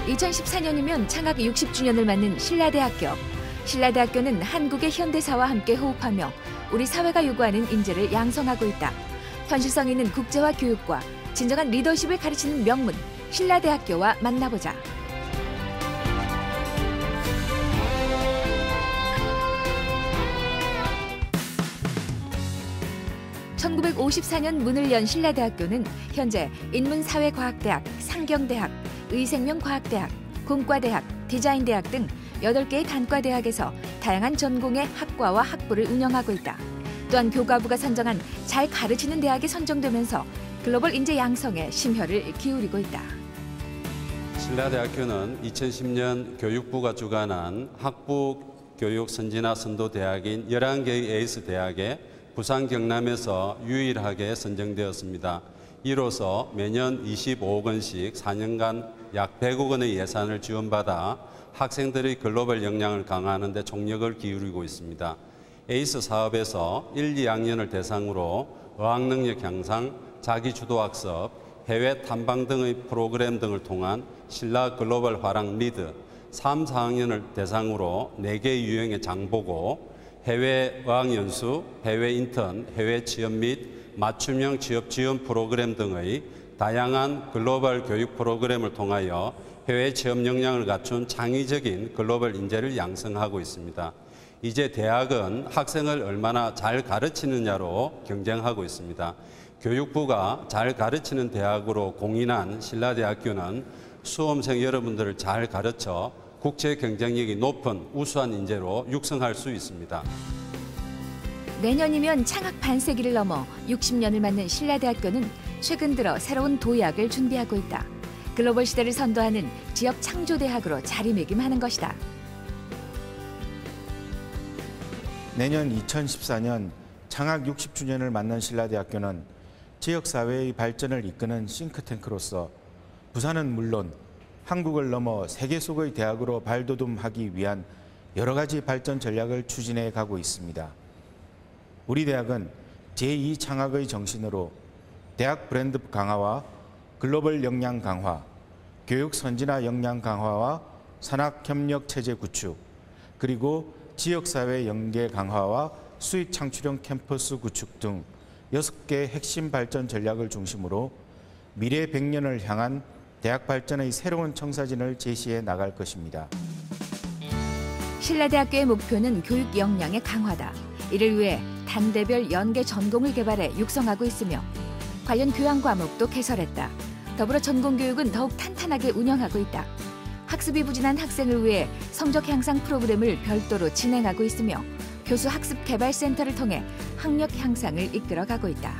2014년이면 창학 60주년을 맞는 신라대학교. 신라대학교는 한국의 현대사와 함께 호흡하며 우리 사회가 요구하는 인재를 양성하고 있다. 현실성 있는 국제화 교육과 진정한 리더십을 가르치는 명문 신라대학교와 만나보자. (1954년) 문을 연 신라대학교는 현재 인문사회과학대학, 상경대학, 의생명과학대학, 공과대학, 디자인대학 등 8개의 단과대학에서 다양한 전공의 학과와 학부를 운영하고 있다. 또한 교과부가 선정한 잘 가르치는 대학이 선정되면서 글로벌 인재 양성에 심혈을 기울이고 있다. 신라대학교는 2010년 교육부가 주관한 학부 교육 선진화 선도 대학인 11개의 에이스 대학에 부산 경남에서 유일하게 선정되었습니다. 이로써 매년 25억 원씩 4년간 약 100억 원의 예산을 지원받아 학생들의 글로벌 역량을 강화하는 데 총력을 기울이고 있습니다. 에이스 사업에서 1, 2학년을 대상으로 어학능력 향상, 자기주도학습, 해외 탐방 등의 프로그램 등을 통한 신라 글로벌 화랑 리드, 3, 4학년을 대상으로 4개의 유형의 장보고, 해외 어학연수, 해외 인턴, 해외 취업 및 맞춤형 취업 지원 프로그램 등의 다양한 글로벌 교육 프로그램을 통하여 해외 취업 역량을 갖춘 창의적인 글로벌 인재를 양성하고 있습니다. 이제 대학은 학생을 얼마나 잘 가르치느냐로 경쟁하고 있습니다. 교육부가 잘 가르치는 대학으로 공인한 신라대학교는 수험생 여러분들을 잘 가르쳐 국제 경쟁력이 높은 우수한 인재로 육성할 수 있습니다. 내년이면 창학 반세기를 넘어 60년을 맞는 신라대학교는 최근 들어 새로운 도약을 준비하고 있다. 글로벌 시대를 선도하는 지역 창조대학으로 자리매김하는 것이다. 내년 2014년 창학 60주년을 맞는 신라대학교는 지역사회의 발전을 이끄는 싱크탱크로서 부산은 물론 한국을 넘어 세계 속의 대학으로 발돋움하기 위한 여러 가지 발전 전략을 추진해 가고 있습니다. 우리 대학은 제2창학의 정신으로 대학 브랜드 강화와 글로벌 역량 강화, 교육 선진화 역량 강화와 산학협력 체제 구축, 그리고 지역사회 연계 강화와 수익 창출형 캠퍼스 구축 등 6개 핵심 발전 전략을 중심으로 미래 100년을 향한 대학 발전의 새로운 청사진을 제시해 나갈 것입니다. 신라대학교의 목표는 교육 역량의 강화다. 이를 위해 단대별 연계 전공을 개발해 육성하고 있으며 관련 교양 과목도 개설했다. 더불어 전공교육은 더욱 탄탄하게 운영하고 있다. 학습이 부진한 학생을 위해 성적 향상 프로그램을 별도로 진행하고 있으며 교수 학습 개발 센터를 통해 학력 향상을 이끌어가고 있다.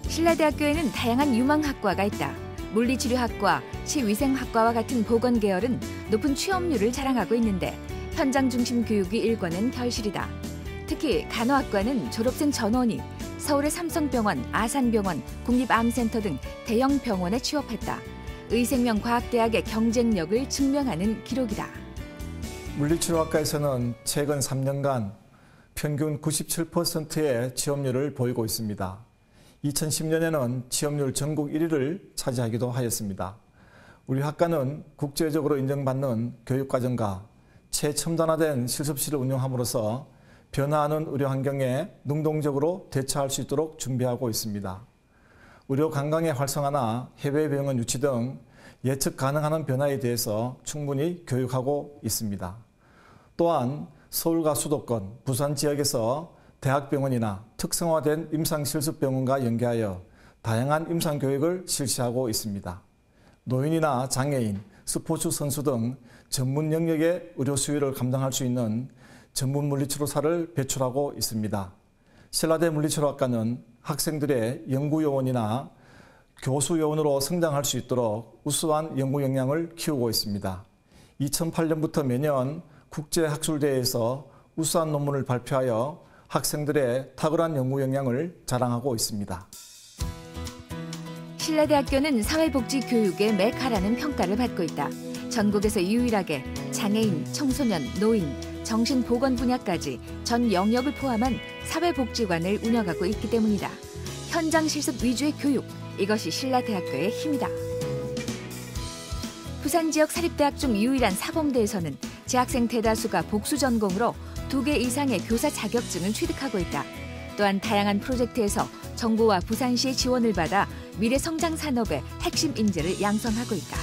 신라대학교에는 다양한 유망학과가 있다. 물리치료학과, 치위생학과와 같은 보건계열은 높은 취업률을 자랑하고 있는데 현장 중심 교육이 일궈낸 결실이다. 특히 간호학과는 졸업생 전원이 서울의 삼성병원, 아산병원, 국립암센터 등 대형 병원에 취업했다. 의생명과학대학의 경쟁력을 증명하는 기록이다. 물리치료학과에서는 최근 3년간 평균 97%의 취업률을 보이고 있습니다. 2010년에는 취업률 전국 1위를 차지하기도 하였습니다. 우리 학과는 국제적으로 인정받는 교육과정과 최첨단화된 실습실을 운영함으로써 변화하는 의료 환경에 능동적으로 대처할 수 있도록 준비하고 있습니다. 의료 관광의 활성화나 해외 병원 유치 등 예측 가능한 변화에 대해서 충분히 교육하고 있습니다. 또한 서울과 수도권, 부산 지역에서 대학병원이나 특성화된 임상실습병원과 연계하여 다양한 임상교육을 실시하고 있습니다. 노인이나 장애인, 스포츠 선수 등 전문 영역의 의료 수요를 감당할 수 있는 전문 물리치료사를 배출하고 있습니다. 신라대 물리치료학과는 학생들의 연구요원이나 교수요원으로 성장할 수 있도록 우수한 연구 역량을 키우고 있습니다. 2008년부터 매년 국제학술대회에서 우수한 논문을 발표하여 학생들의 탁월한 연구 역량을 자랑하고 있습니다. 신라대학교는 사회복지 교육의 메카라는 평가를 받고 있다. 전국에서 유일하게 장애인, 청소년, 노인, 정신보건 분야까지 전 영역을 포함한 사회복지관을 운영하고 있기 때문이다. 현장 실습 위주의 교육, 이것이 신라대학교의 힘이다. 부산 지역 사립대학 중 유일한 사범대에서는 재학생 대다수가 복수 전공으로 2개 이상의 교사 자격증을 취득하고 있다. 또한 다양한 프로젝트에서 정부와 부산시의 지원을 받아 미래 성장 산업의 핵심 인재를 양성하고 있다.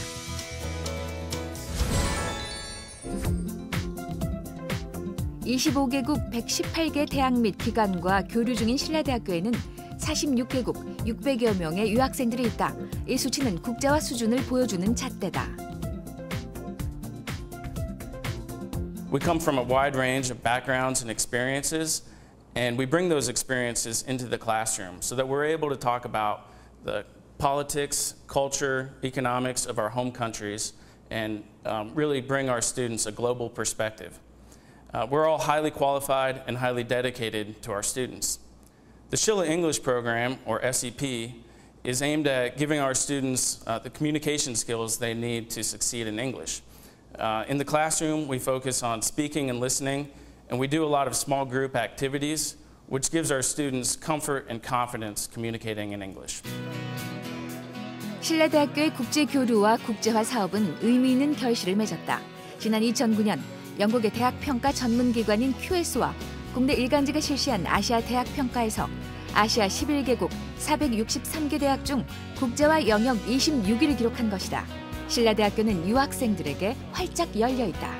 (25개국) 118개 대학 및 기관과 교류 중인 신라대학교에는 46개국 600여 명의 유학생들이 있다. 이 수치는 국제화 수준을 보여주는 잣대다. We come from a wide range of backgrounds and experiences, and we bring those experiences into the classroom so that we're able to talk about the politics, culture, economics of our home countries and really bring our students a global perspective. We're all highly qualified and highly dedicated to our students. The Shilla English program, or SEP, is aimed at giving our students the communication skills they need to succeed in English. In the classroom, we focus on speaking and listening, and we do a lot of small group activities, which gives our students comfort and confidence communicating in English. 신라대학교의 국제교류와 국제화 사업은 의미 있는 결실을 맺었다. 지난 2009년 영국의 대학평가 전문기관인 QS와 국내 일간지가 실시한 아시아 대학평가에서 아시아 11개국 463개 대학 중 국제화 영역 26위를 기록한 것이다. 신라대학교는 유학생들에게 활짝 열려 있다.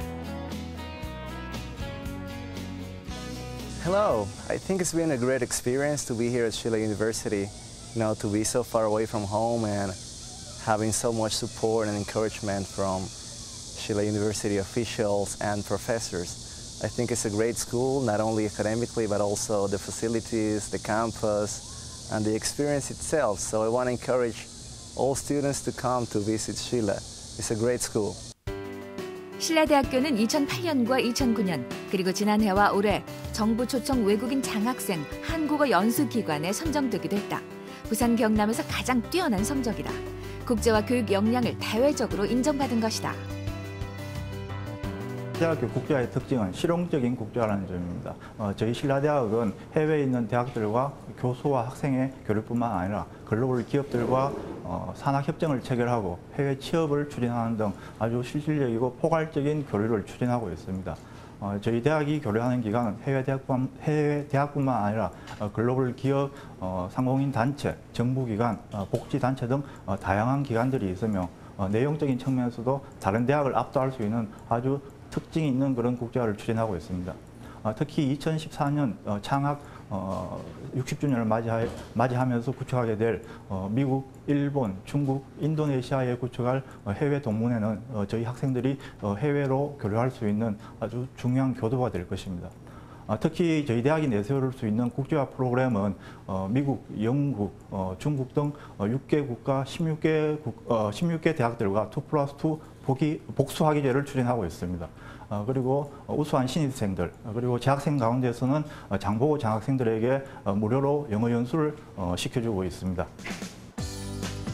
Hello, I think it's been a great experience to be here at Shilla University. To be so far away from home and having so much support and encouragement from Shilla University officials and professors. I think it's a great school, not only academically, but also the facilities, the campus, and the experience itself. So I want to encourage all students to come to visit Shilla. It's a great school. 신라대학교는 2008년과 2009년 그리고 지난해와 올해 정부 초청 외국인 장학생 한국어 연수기관에 선정되기도 했다. 부산 경남에서 가장 뛰어난 성적이다. 국제화 교육 역량을 대외적으로 인정받은 것이다. 대학교 국제화의 특징은 실용적인 국제화라는 점입니다. 저희 신라대학은 해외에 있는 대학들과 교수와 학생의 교류뿐만 아니라 글로벌 기업들과 산학협정을 체결하고 해외 취업을 추진하는 등 아주 실질적이고 포괄적인 교류를 추진하고 있습니다. 저희 대학이 교류하는 기관은 해외 대학뿐만 아니라 글로벌 기업, 상공인 단체, 정부기관, 복지단체 등 다양한 기관들이 있으며 내용적인 측면에서도 다른 대학을 압도할 수 있는 아주 특징이 있는 그런 국제화를 추진하고 있습니다. 특히 2014년 창학 60주년을 맞이하면서 구축하게 될 미국, 일본, 중국, 인도네시아에 구축할 해외 동문회는 저희 학생들이 해외로 교류할 수 있는 아주 중요한 교도가 될 것입니다. 특히 저희 대학이 내세울 수 있는 국제화 프로그램은 미국, 영국, 중국 등 6개 국가 16개 대학들과 2+2 복수학위제를 추진하고 있습니다. 그리고 우수한 신입생들, 그리고 재학생 가운데서는 장보고 장학생들에게 무료로 영어 연수를 시켜주고 있습니다.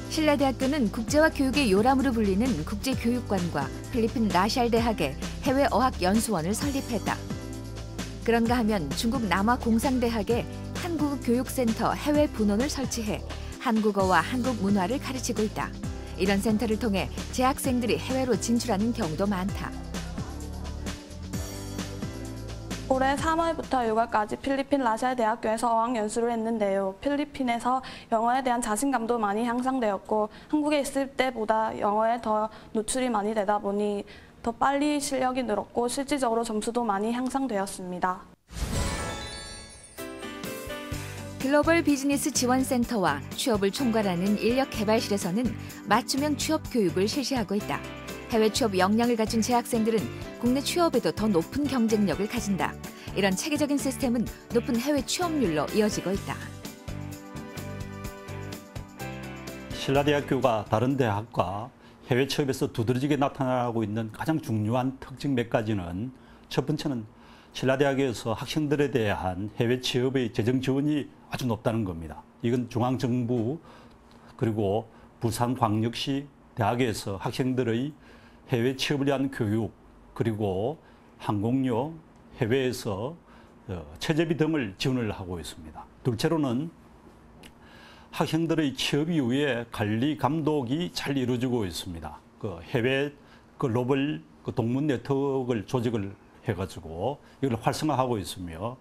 신라대학교는 국제화 교육의 요람으로 불리는 국제교육관과 필리핀 라샬 대학의 해외 어학연수원을 설립했다. 그런가 하면 중국 남아공상대학의 한국어 교육센터 해외 분원을 설치해 한국어와 한국 문화를 가르치고 있다. 이런 센터를 통해 재학생들이 해외로 진출하는 경우도 많다. 올해 3월부터 6월까지 필리핀 라샬 대학교에서 어학연수를 했는데요. 필리핀에서 영어에 대한 자신감도 많이 향상되었고 한국에 있을 때보다 영어에 더 노출이 많이 되다 보니 더 빨리 실력이 늘었고 실질적으로 점수도 많이 향상되었습니다. 글로벌 비즈니스 지원센터와 취업을 총괄하는 인력개발실에서는 맞춤형 취업 교육을 실시하고 있다. 해외 취업 역량을 갖춘 재학생들은 국내 취업에도 더 높은 경쟁력을 가진다. 이런 체계적인 시스템은 높은 해외 취업률로 이어지고 있다. 신라대학교가 다른 대학과 해외 취업에서 두드러지게 나타나고 있는 가장 중요한 특징 몇 가지는 첫 번째는 신라대학에서 학생들에 대한 해외 취업의 재정 지원이 아주 높다는 겁니다. 이건 중앙정부 그리고 부산광역시 대학에서 학생들의 해외 취업을 위한 교육 그리고 항공료, 해외에서 체제비 등을 지원을 하고 있습니다. 둘째로는 학생들의 취업 이후에 관리 감독이 잘 이루어지고 있습니다. 해외 글로벌 동문 네트워크를 조직을 해가지고 이걸 활성화하고 있으며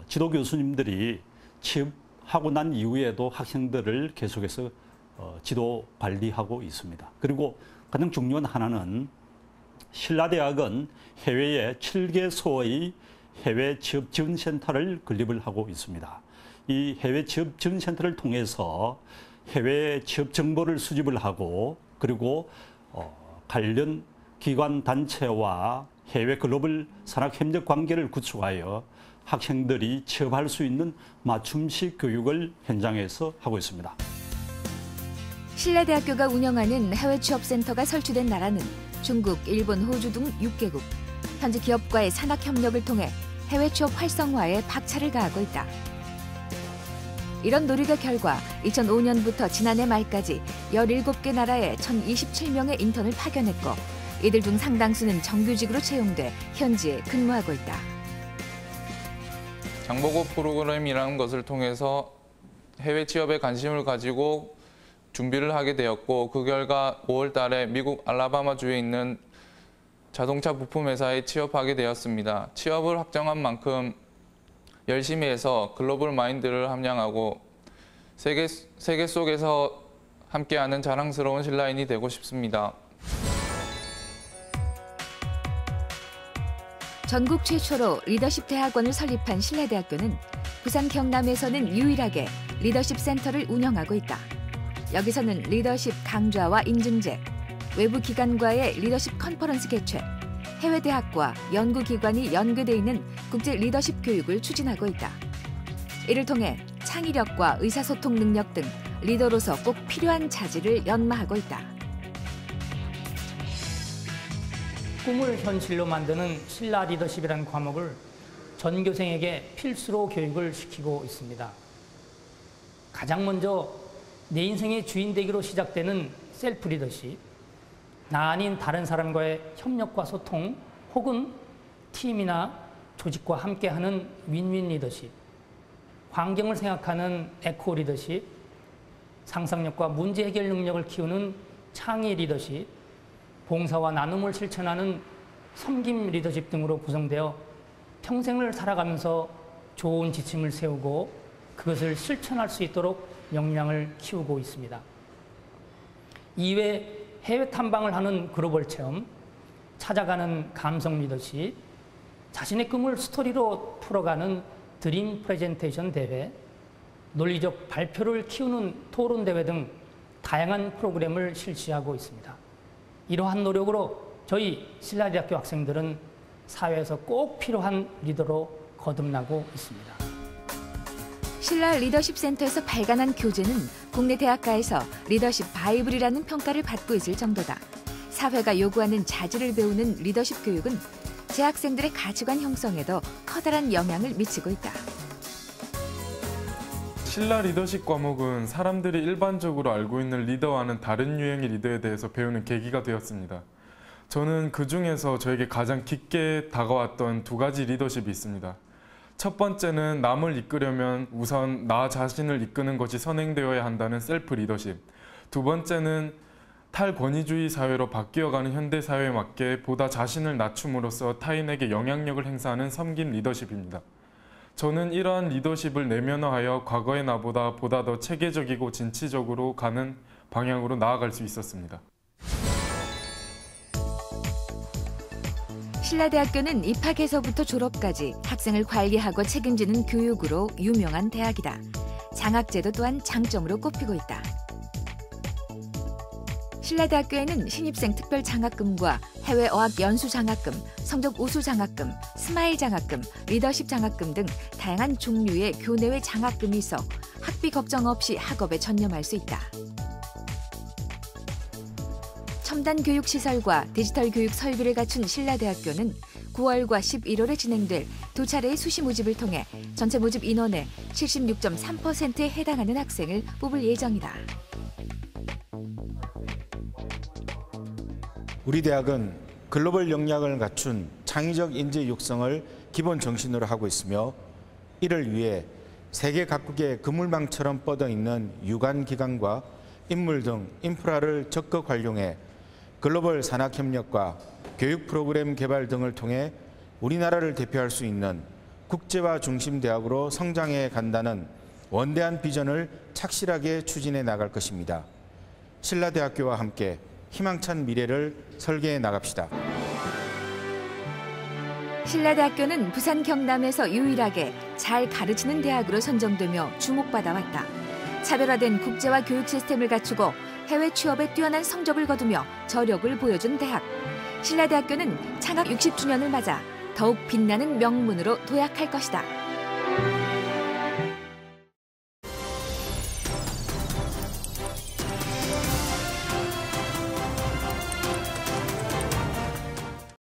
지도 교수님들이 취업하고 난 이후에도 학생들을 계속해서 지도 관리하고 있습니다. 그리고 가장 중요한 하나는 신라대학은 해외에 7개소의 해외 취업 지원센터를 건립을 하고 있습니다. 이 해외 취업 지원센터를 통해서 해외 취업 정보를 수집을 하고 그리고 관련 기관 단체와 해외 글로벌 산학 협력 관계를 구축하여 학생들이 취업할 수 있는 맞춤식 교육을 현장에서 하고 있습니다. 신라대학교가 운영하는 해외 취업센터가 설치된 나라는 중국, 일본, 호주 등 6개국. 현지 기업과의 산학 협력을 통해 해외 취업 활성화에 박차를 가하고 있다. 이런 노력의 결과 2005년부터 지난해 말까지 17개 나라에 1,027명의 인턴을 파견했고 이들 중 상당수는 정규직으로 채용돼 현지에 근무하고 있다. 장보고 프로그램이라는 것을 통해서 해외 취업에 관심을 가지고 준비를 하게 되었고 그 결과 5월 달에 미국 알라바마주에 있는 자동차 부품 회사에 취업하게 되었습니다. 취업을 확정한 만큼 열심히 해서 글로벌 마인드를 함양하고 세계 속에서 함께하는 자랑스러운 신라인이 되고 싶습니다. 전국 최초로 리더십 대학원을 설립한 신라대학교는 부산 경남에서는 유일하게 리더십 센터를 운영하고 있다. 여기서는 리더십 강좌와 인증제, 외부 기관과의 리더십 컨퍼런스 개최, 해외 대학과 연구기관이 연계돼 있는 국제 리더십 교육을 추진하고 있다. 이를 통해 창의력과 의사소통 능력 등 리더로서 꼭 필요한 자질을 연마하고 있다. 꿈을 현실로 만드는 신라 리더십이라는 과목을 전교생에게 필수로 교육을 시키고 있습니다. 가장 먼저 내 인생의 주인 되기로 시작되는 셀프 리더십, 나 아닌 다른 사람과의 협력과 소통 혹은 팀이나 조직과 함께하는 윈윈 리더십, 환경을 생각하는 에코 리더십, 상상력과 문제 해결 능력을 키우는 창의 리더십, 봉사와 나눔을 실천하는 섬김 리더십 등으로 구성되어 평생을 살아가면서 좋은 지침을 세우고 그것을 실천할 수 있도록 역량을 키우고 있습니다. 이외 해외 탐방을 하는 글로벌 체험, 찾아가는 감성 리더십, 자신의 꿈을 스토리로 풀어가는 드림 프레젠테이션 대회, 논리적 발표를 키우는 토론 대회 등 다양한 프로그램을 실시하고 있습니다. 이러한 노력으로 저희 신라대학교 학생들은 사회에서 꼭 필요한 리더로 거듭나고 있습니다. 신라 리더십 센터에서 발간한 교재는 국내 대학가에서 리더십 바이블이라는 평가를 받고 있을 정도다. 사회가 요구하는 자질을 배우는 리더십 교육은 재학생들의 가치관 형성에도 커다란 영향을 미치고 있다. 신라 리더십 과목은 사람들이 일반적으로 알고 있는 리더와는 다른 유형의 리더에 대해서 배우는 계기가 되었습니다. 저는 그중에서 저에게 가장 깊게 다가왔던 두 가지 리더십이 있습니다. 첫 번째는 남을 이끌려면 우선 나 자신을 이끄는 것이 선행되어야 한다는 셀프 리더십. 두 번째는 탈권위주의 사회로 바뀌어가는 현대사회에 맞게 보다 자신을 낮춤으로써 타인에게 영향력을 행사하는 섬김 리더십입니다. 저는 이러한 리더십을 내면화하여 과거의 나보다 보다 더 체계적이고 진취적으로 가는 방향으로 나아갈 수 있었습니다. 신라대학교는 입학에서부터 졸업까지 학생을 관리하고 책임지는 교육으로 유명한 대학이다. 장학제도 또한 장점으로 꼽히고 있다. 신라대학교에는 신입생 특별 장학금과 해외 어학 연수 장학금, 성적 우수 장학금, 스마일 장학금, 리더십 장학금 등 다양한 종류의 교내외 장학금이 있어 학비 걱정 없이 학업에 전념할 수 있다. 첨단 교육 시설과 디지털 교육 설비를 갖춘 신라대학교는 9월과 11월에 진행될 두 차례의 수시 모집을 통해 전체 모집 인원의 76.3%에 해당하는 학생을 뽑을 예정이다. 우리 대학은 글로벌 역량을 갖춘 창의적 인재 육성을 기본 정신으로 하고 있으며 이를 위해 세계 각국의 그물망처럼 뻗어있는 유관기관과 인물 등 인프라를 적극 활용해 글로벌 산학협력과 교육 프로그램 개발 등을 통해 우리나라를 대표할 수 있는 국제화 중심 대학으로 성장해 간다는 원대한 비전을 착실하게 추진해 나갈 것입니다. 신라대학교와 함께 희망찬 미래를 설계해 나갑시다. 신라대학교는 부산 경남에서 유일하게 잘 가르치는 대학으로 선정되며 주목받아 왔다. 차별화된 국제화 교육 시스템을 갖추고 해외 취업에 뛰어난 성적을 거두며 저력을 보여준 대학. 신라대학교는 창학 60주년을 맞아 더욱 빛나는 명문으로 도약할 것이다.